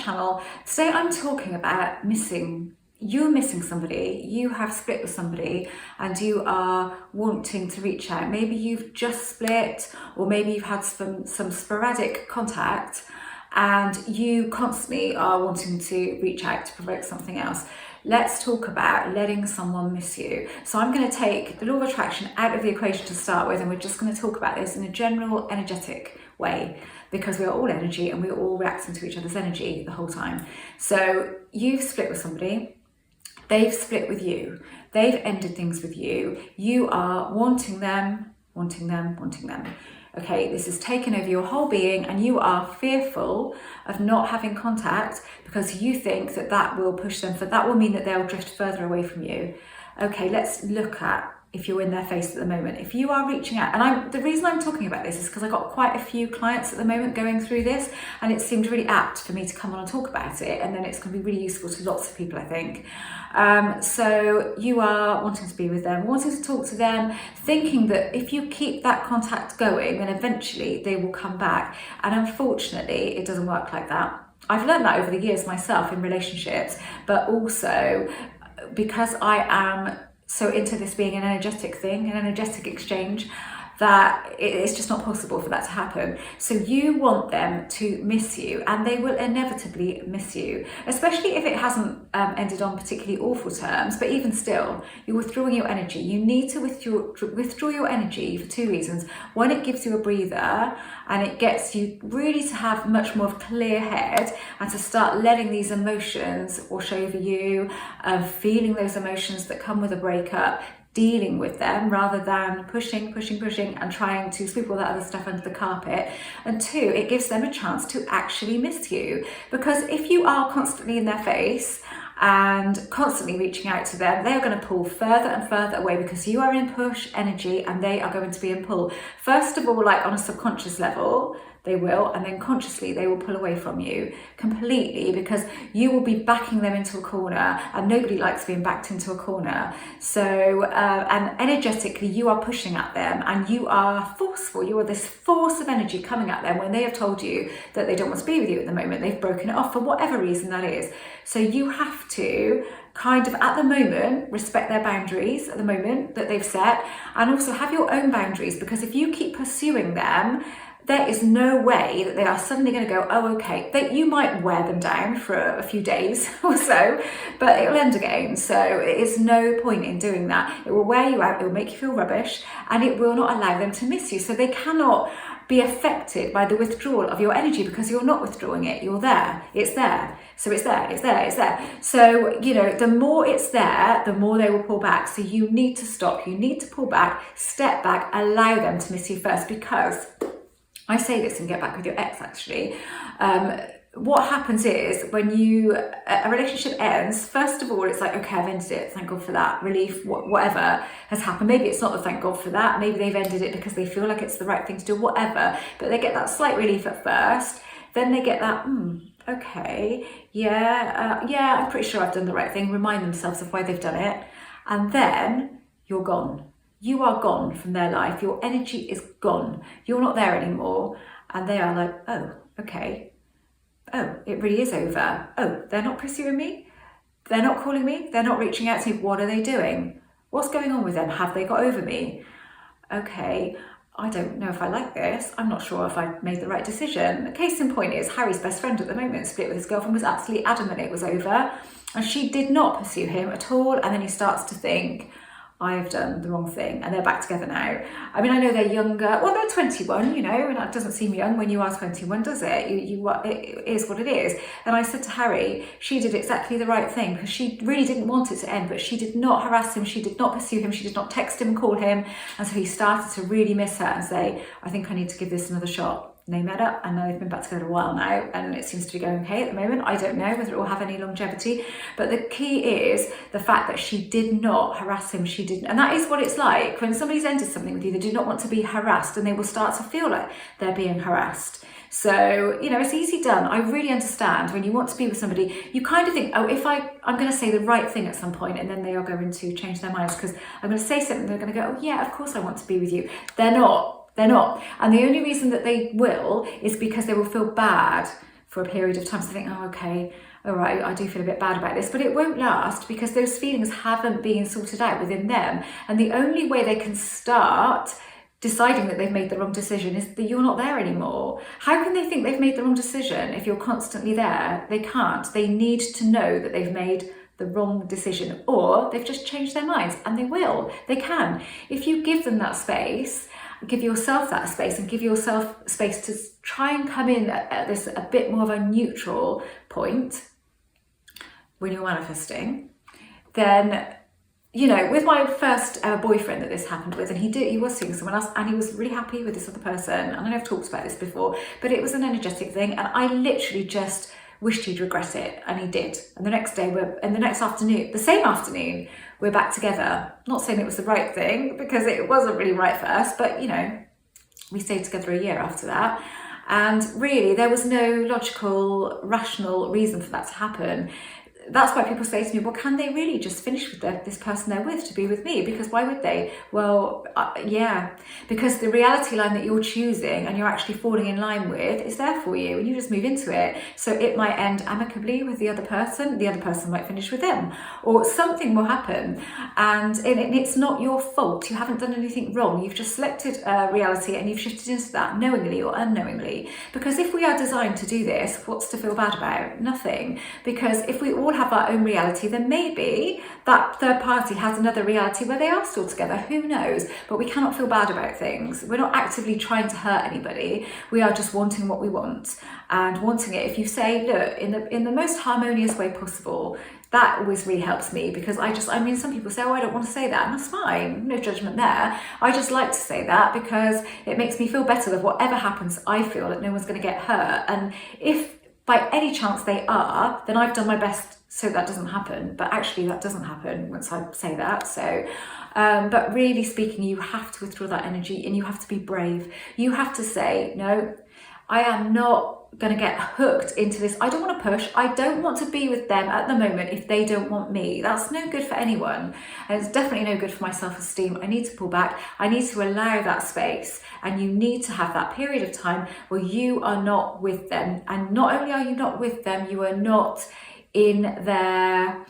channel. Today I'm talking about missing. You're missing somebody, you have split with somebody and you are wanting to reach out. Maybe you've just split, or maybe you've had some sporadic contact and you constantly are wanting to reach out to provoke something else. Let's talk about letting someone miss you. So I'm going to take the law of attraction out of the equation to start with, and we're just going to talk about this in a general energetic way, because we are all energy and we're all reacting to each other's energy the whole time. So you've split with somebody, they've split with you, they've ended things with you, you are wanting them. Okay, this has taken over your whole being and you are fearful of not having contact because you think that that will push them, that will mean that they'll drift further away from you. Okay, let's look at if you're in their face at the moment. If you are reaching out, and the reason I'm talking about this is because I got quite a few clients at the moment going through this, and it seemed really apt for me to come on and talk about it, and then it's going to be really useful to lots of people, I think. So you are wanting to be with them, wanting to talk to them, thinking that if you keep that contact going, then eventually they will come back. And unfortunately, it doesn't work like that. I've learned that over the years myself in relationships, but also because I am so into this being an energetic thing, an energetic exchange, that it's just not possible for that to happen. So you want them to miss you, and they will inevitably miss you, especially if it hasn't ended on particularly awful terms. But even still, you're withdrawing your energy. You need to withdraw your energy for two reasons. One, it gives you a breather and it gets you really to have much more of a clear head and to start letting these emotions wash over you, feeling those emotions that come with a breakup, dealing with them rather than pushing and trying to sweep all that other stuff under the carpet. And two, it gives them a chance to actually miss you, because if you are constantly in their face and constantly reaching out to them, they are going to pull further and further away, because you are in push energy and they are going to be in pull. First of all, like on a subconscious level, they will, and then consciously they will pull away from you completely, because you will be backing them into a corner, and nobody likes being backed into a corner. So and energetically you are pushing at them and you are forceful. You are this force of energy coming at them when they have told you that they don't want to be with you at the moment. They've broken it off for whatever reason that is. So you have to kind of at the moment respect their boundaries at the moment that they've set, and also have your own boundaries, because if you keep pursuing them, there is no way that they are suddenly going to go, oh, okay. You might wear them down for a few days or so, but it'll end again. So it is no point in doing that. It will wear you out, it will make you feel rubbish, and it will not allow them to miss you. So they cannot be affected by the withdrawal of your energy, because you're not withdrawing it. You're there. It's there. So it's there. So, you know, the more it's there, the more they will pull back. So you need to stop. You need to pull back, step back, allow them to miss you first, because I say this and get back with your ex actually. What happens is when a relationship ends, first of all, it's like, okay, I've ended it. Thank God for that. Relief, whatever has happened. Maybe it's not the thank God for that. Maybe they've ended it because they feel like it's the right thing to do, whatever. But they get that slight relief at first. Then they get that, okay, yeah, I'm pretty sure I've done the right thing. Remind themselves of why they've done it. And then you're gone. You are gone from their life. Your energy is gone. You're not there anymore. And they are like, oh, okay. Oh, it really is over. Oh, they're not pursuing me? They're not calling me? They're not reaching out to me? What are they doing? What's going on with them? Have they got over me? Okay, I don't know if I like this. I'm not sure if I made the right decision. The case in point is Harry's best friend at the moment, split with his girlfriend, was absolutely adamant it was over. And she did not pursue him at all. And then he starts to think, I have done the wrong thing, and they're back together now. I mean, I know they're younger. Well, they're 21, you know, and that doesn't seem young when you are 21, does it? It is what it is. And I said to Harry, she did exactly the right thing, because she really didn't want it to end, but she did not harass him. She did not pursue him. She did not text him, call him. And so he started to really miss her and say, I think I need to give this another shot. And they met up, and now they've been back together a while now, and it seems to be going okay at the moment. I don't know whether it will have any longevity, but the key is the fact that she did not harass him. She didn't, and that is what it's like when somebody's ended something with you. They do not want to be harassed, and they will start to feel like they're being harassed. So, you know, it's easy done. I really understand when you want to be with somebody, you kind of think, oh, if I'm going to say the right thing at some point, and then they are going to change their minds because I'm going to say something, they're going to go, oh yeah, of course I want to be with you. They're not. They're not. And the only reason that they will is because they will feel bad for a period of time. So I think, oh, okay, all right, I do feel a bit bad about this, but it won't last because those feelings haven't been sorted out within them. And the only way they can start deciding that they've made the wrong decision is that you're not there anymore. How can they think they've made the wrong decision if you're constantly there? They can't. They need to know that they've made the wrong decision, or they've just changed their minds, and they will. They can. If you give them that space, give yourself that space, and give yourself space to try and come in at this a bit more of a neutral point when you're manifesting, then, you know, with my first boyfriend that this happened with, and he was seeing someone else, and he was really happy with this other person, and I know I've talked about this before, but it was an energetic thing, and I literally just wished he'd regret it, and he did. And the next day, the same afternoon, we're back together. Not saying it was the right thing, because it wasn't really right for us, but, you know, we stayed together a year after that. And really, there was no logical, rational reason for that to happen. That's why people say to me, well, can they really just finish with this person they're with to be with me? Because why would they? Well, yeah, because the reality line that you're choosing and you're actually falling in line with is there for you, and you just move into it. So it might end amicably with the other person might finish with them, or something will happen. And it's not your fault. You haven't done anything wrong. You've just selected a reality and you've shifted into that knowingly or unknowingly. Because if we are designed to do this, what's to feel bad about? Nothing. Because if we all have our own reality, then maybe that third party has another reality where they are still together. Who knows? But we cannot feel bad about things. We're not actively trying to hurt anybody. We are just wanting what we want, and wanting it. If you say, look, in the most harmonious way possible, that always really helps me, because some people say, oh, I don't want to say that, and that's fine, no judgment there. I just like to say that because it makes me feel better that whatever happens, I feel that no one's going to get hurt. And if by any chance they are, then I've done my best so that doesn't happen. But actually that doesn't happen once I say that. So, but really speaking, you have to withdraw that energy, and you have to be brave. You have to say, no, I am not going to get hooked into this. I don't want to push. I don't want to be with them at the moment if they don't want me. That's no good for anyone. And it's definitely no good for my self-esteem. I need to pull back. I need to allow that space. And you need to have that period of time where you are not with them. And not only are you not with them, you are not in their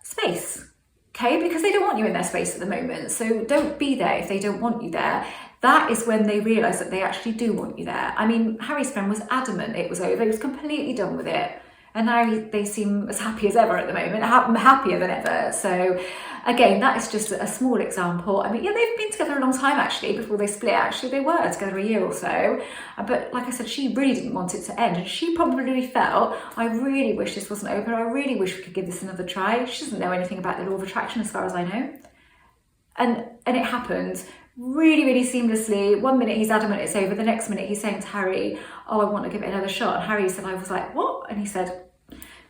space. Okay? Because they don't want you in their space at the moment. So don't be there if they don't want you there. That is when they realise that they actually do want you there. I mean, Harry's friend was adamant it was over. He was completely done with it. And now they seem as happy as ever at the moment, happier than ever. So again, that is just a small example. I mean, yeah, they've been together a long time actually before they split. Actually, they were together a year or so. But like I said, she really didn't want it to end. And she probably felt, I really wish this wasn't over. I really wish we could give this another try. She doesn't know anything about the law of attraction as far as I know. And it happened really, really seamlessly. One minute he's adamant it's over. The next minute he's saying to Harry, oh, I want to give it another shot. And Harry said, I was like, what? And he said,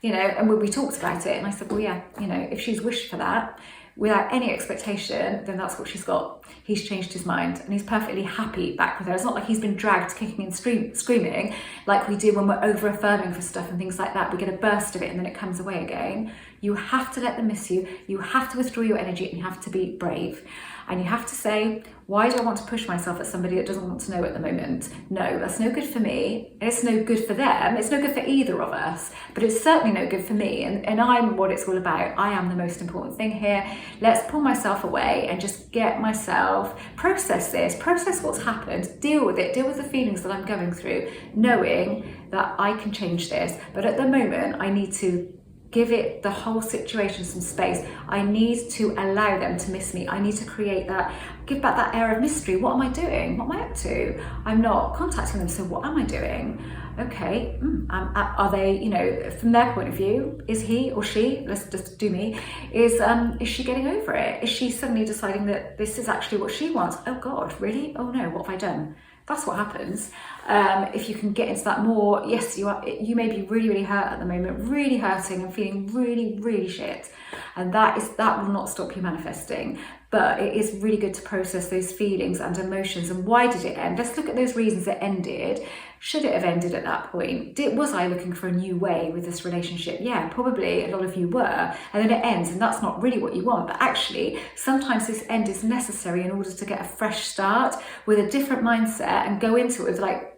you know, and we talked about it. And I said, well, yeah, you know, if she's wished for that without any expectation, then that's what she's got. He's changed his mind and he's perfectly happy back with her. It's not like he's been dragged kicking and screaming like we do when we're over affirming for stuff and things like that. We get a burst of it and then it comes away again. You have to let them miss you. You have to withdraw your energy, and you have to be brave. And you have to say, why do I want to push myself at somebody that doesn't want to know at the moment? No, that's no good for me. It's no good for them. It's no good for either of us, but it's certainly no good for me. And I'm what it's all about. I am the most important thing here. Let's pull myself away and just get myself, process what's happened, deal with it, deal with the feelings that I'm going through, knowing that I can change this. But at the moment, I need to give it, the whole situation, some space. I need to allow them to miss me. I need to create that, give back that air of mystery. What am I doing? What am I up to? I'm not contacting them, so what am I doing? Okay, are they, you know, from their point of view, is he or she, let's just do me, is she getting over it? Is she suddenly deciding that this is actually what she wants? Oh God, really? Oh no, what have I done? That's what happens. If you can get into that more, yes, you may be really, really hurt at the moment, really hurting and feeling really, really shit. And that will not stop you manifesting. But it is really good to process those feelings and emotions. And why did it end? Let's look at those reasons it ended. Should it have ended at that point? Was I looking for a new way with this relationship? Yeah, probably a lot of you were. And then it ends, and that's not really what you want. But actually, sometimes this end is necessary in order to get a fresh start with a different mindset and go into it with like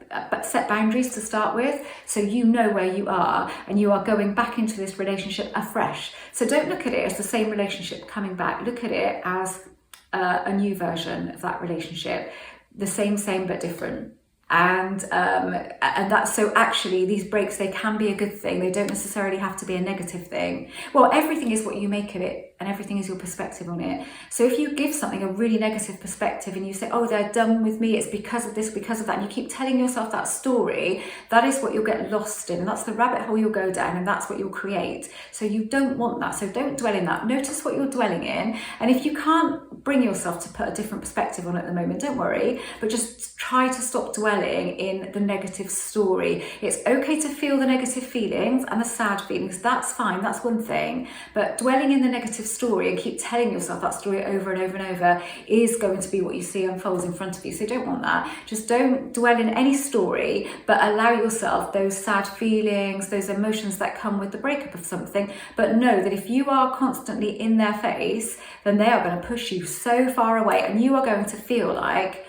set boundaries to start with, so you know where you are and you are going back into this relationship afresh. So don't look at it as the same relationship coming back. Look at it as a new version of that relationship, the same but different. And that's, so actually these breaks, they can be a good thing. They don't necessarily have to be a negative thing. Well, everything is what you make of it, and everything is your perspective on it. So if you give something a really negative perspective and you say, oh, they're done with me, it's because of this, because of that, and you keep telling yourself that story, that is what you'll get lost in, and that's the rabbit hole you'll go down, and that's what you'll create. So you don't want that. So don't dwell in that. Notice what you're dwelling in, and if you can't bring yourself to put a different perspective on it at the moment, don't worry, but just try to stop dwelling in the negative story. It's okay to feel the negative feelings and the sad feelings, that's fine, that's one thing, but dwelling in the negative story and keep telling yourself that story over and over and over is going to be what you see unfolds in front of you. So you don't want that. Just don't dwell in any story, but allow yourself those sad feelings, those emotions that come with the breakup of something, but know that if you are constantly in their face, then they are going to push you so far away, and you are going to feel like,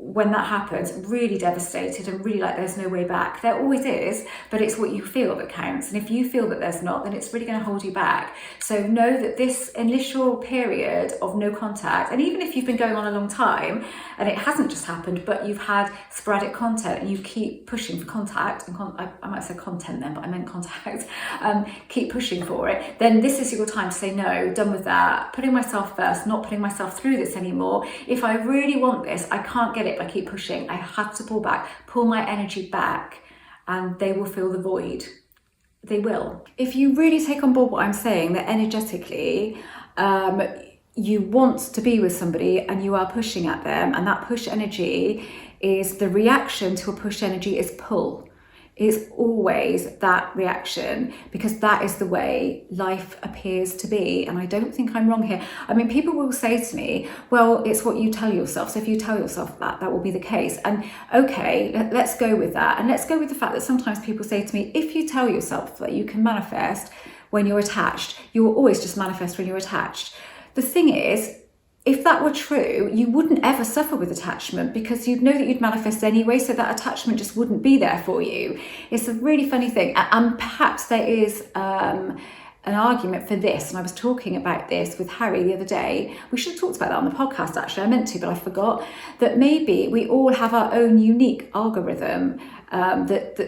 when that happens, really devastated and really like there's no way back. There always is, but it's what you feel that counts. And if you feel that there's not, then it's really going to hold you back. So know that this initial period of no contact, and even if you've been going on a long time and it hasn't just happened, but you've had sporadic contact and you keep pushing for contact, and I might say content then, but I meant contact, keep pushing for it, then this is your time to say no, done with that, putting myself first, not putting myself through this anymore. If I really want this, I can't get it. I keep pushing. I have to pull back, pull my energy back, and they will fill the void. They will. If you really take on board what I'm saying, that energetically you want to be with somebody and you are pushing at them, and that push energy is the reaction to a push energy is pull. It's always that reaction, because that is the way life appears to be. And I don't think I'm wrong here. I mean, people will say to me, well, it's what you tell yourself. So if you tell yourself that, that will be the case. And okay, let's go with that. And let's go with the fact that sometimes people say to me, if you tell yourself that you can manifest when you're attached, you will always just manifest when you're attached. The thing is, if that were true, you wouldn't ever suffer with attachment, because you'd know that you'd manifest anyway, so that attachment just wouldn't be there for you. It's a really funny thing. And perhaps there is an argument for this, and I was talking about this with Harry the other day. We should have talked about that on the podcast, actually. I meant to, but I forgot. That maybe we all have our own unique algorithm.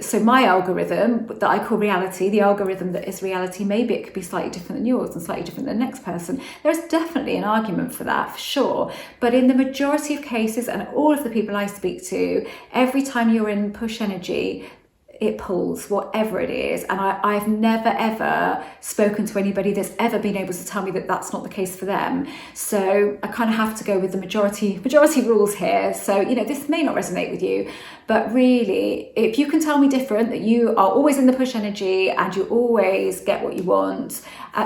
So my algorithm that I call reality, the algorithm that is reality, maybe it could be slightly different than yours and slightly different than the next person. There's definitely an argument for that, for sure. But in the majority of cases, and all of the people I speak to, every time you're in push energy, it pulls, whatever it is. And I've never ever spoken to anybody that's ever been able to tell me that that's not the case for them. So I kind of have to go with the majority rules here. So, you know, this may not resonate with you, but really, if you can tell me different, that you are always in the push energy and you always get what you want.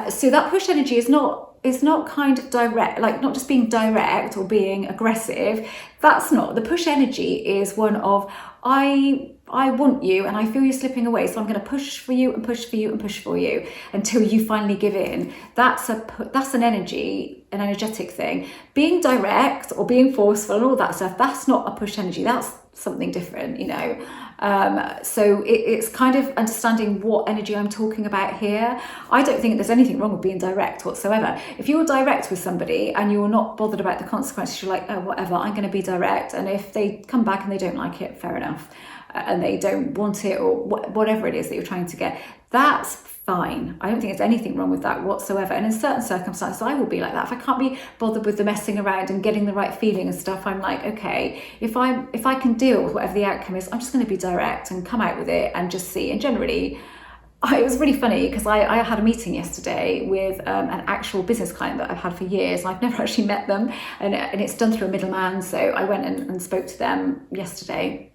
So that push energy is not kind of direct, like not just being direct or being aggressive. That's not. The push energy is one of, I want you and I feel you slipping away, so I'm going to push for you and push for you and push for you until you finally give in. That's an energetic thing. Being direct or being forceful and all that stuff, that's not a push energy. That's something different, you know. So it's kind of understanding what energy I'm talking about here. I don't think there's anything wrong with being direct whatsoever. If you're direct with somebody and you're not bothered about the consequences, you're like, oh, whatever, I'm going to be direct. And if they come back and they don't like it, fair enough. And they don't want it, or whatever it is that you're trying to get, that's fine. I don't think there's anything wrong with that whatsoever. And in certain circumstances, I will be like that. If I can't be bothered with the messing around and getting the right feeling and stuff, I'm like, okay, if I can deal with whatever the outcome is, I'm just going to be direct and come out with it and just see. And generally, it was really funny because I had a meeting yesterday with an actual business client that I've had for years. I've never actually met them, and it's done through a middleman. So I went and spoke to them yesterday.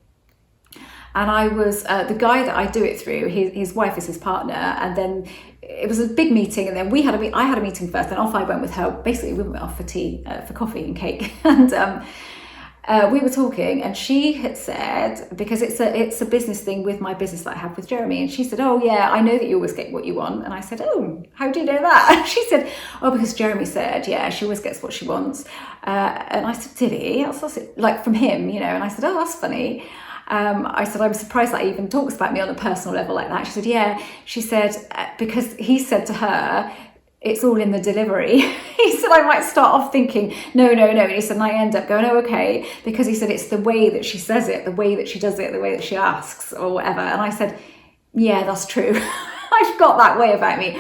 And I was, the guy that I do it through, his wife is his partner, and then it was a big meeting, and then I had a meeting first, then off I went with her. Basically, we went off for tea, for coffee and cake, and we were talking, and she had said, because it's a business thing with my business that I have with Jeremy, and she said, oh yeah, I know that you always get what you want. And I said, oh, how do you know that? And she said, oh, because Jeremy said, yeah, she always gets what she wants. And I said, did he? Like from him, you know? And I said, oh, that's funny. I said, I'm surprised that he even talks about me on a personal level like that. She said, yeah. She said, because he said to her, it's all in the delivery. He said, I might start off thinking, no. And he said, and I end up going, oh, okay. Because he said, it's the way that she says it, the way that she does it, the way that she asks or whatever. And I said, yeah, that's true. I've got that way about me.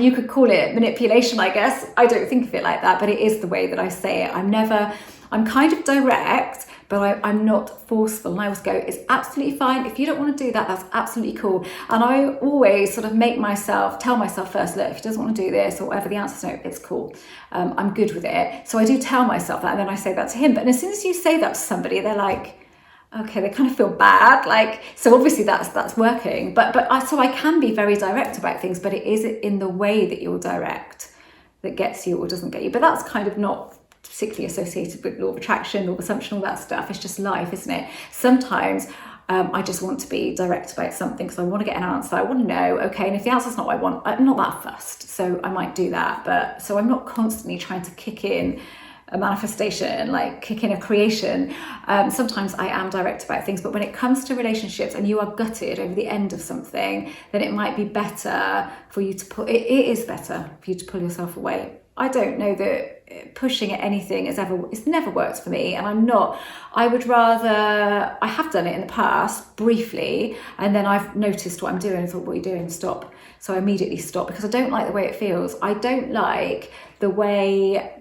You could call it manipulation, I guess. I don't think of it like that, but it is the way that I say it. I'm kind of direct, but I'm not forceful. And I always go, it's absolutely fine. If you don't want to do that, that's absolutely cool. And I always sort of tell myself first, look, if he doesn't want to do this or whatever, the answer's no, it's cool. I'm good with it. So I do tell myself that, and then I say that to him. But as soon as you say that to somebody, they're like, okay, they kind of feel bad, so obviously that's working, so I can be very direct about things, but it is in the way that you're direct that gets you or doesn't get you. But that's kind of not particularly associated with law of attraction, law of assumption, all that stuff. It's just life, isn't it? Sometimes I just want to be direct about something because I want to get an answer. I want to know, okay, and if the answer's not what I want, I'm not that fussed, so I might do that. But so I'm not constantly trying to kick in a manifestation, like kick in a creation. Sometimes I am direct about things, but when it comes to relationships and you are gutted over the end of something, then it might be better for you to it is better for you to pull yourself away. I don't know that pushing at anything it's never worked for me, and I have done it in the past briefly, and then I've noticed what I'm doing and thought, what are you doing? Stop. So I immediately stop, because I don't like the way it feels. I don't like the way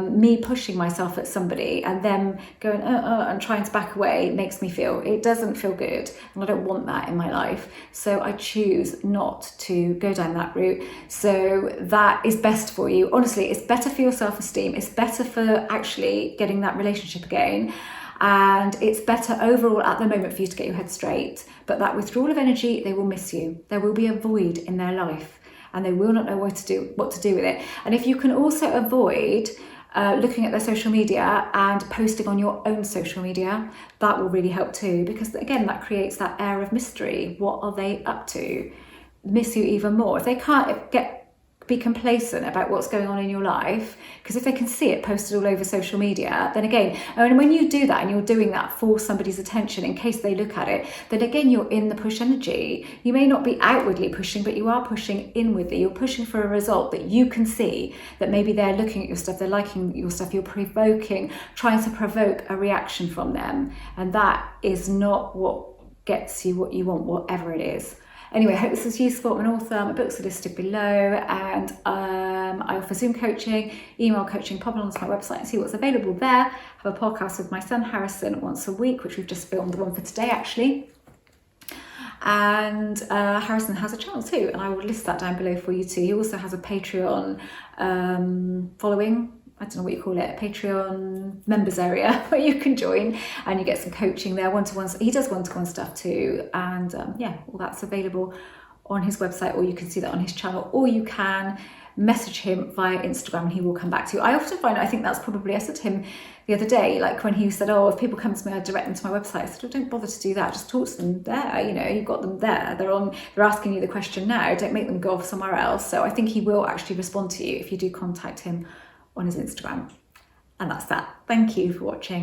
me pushing myself at somebody and them going and trying to back away makes me feel. It doesn't feel good, and I don't want that in my life. So I choose not to go down that route. So that is best for you. Honestly, it's better for your self-esteem. It's better for actually getting that relationship again. And it's better overall at the moment for you to get your head straight. But that withdrawal of energy, they will miss you. There will be a void in their life, and they will not know what to do with it. And if you can also avoid looking at their social media and posting on your own social media, that will really help too, because again, that creates that air of mystery. What are they up to? Miss you even more. If they can't be complacent about what's going on in your life, because if they can see it posted all over social media, then again, and when you do that and you're doing that for somebody's attention in case they look at it, then again, you're in the push energy. You may not be outwardly pushing, but you are pushing inwardly. You're pushing for a result that you can see, that maybe they're looking at your stuff, they're liking your stuff, you're trying to provoke a reaction from them, and that is not what gets you what you want, whatever it is. Anyway, I hope this was useful. I'm an author, my books are listed below, and I offer Zoom coaching, email coaching. Pop onto my website and see what's available there. I have a podcast with my son Harrison once a week, which we've just filmed the one for today actually. And Harrison has a channel too, and I will list that down below for you too. He also has a Patreon following. I don't know what you call it, a Patreon members area where you can join and you get some coaching there, one-to-ones. He does one-to-one stuff too. And all that's available on his website, or you can see that on his channel, or you can message him via Instagram and he will come back to you. I often find, I said to him the other day, like when he said, oh, if people come to me, I direct them to my website. I said, well, don't bother to do that. Just talk to them there. You've got them there. They're asking you the question now. Don't make them go off somewhere else. So I think he will actually respond to you if you do contact him on his Instagram. And that's that. Thank you for watching.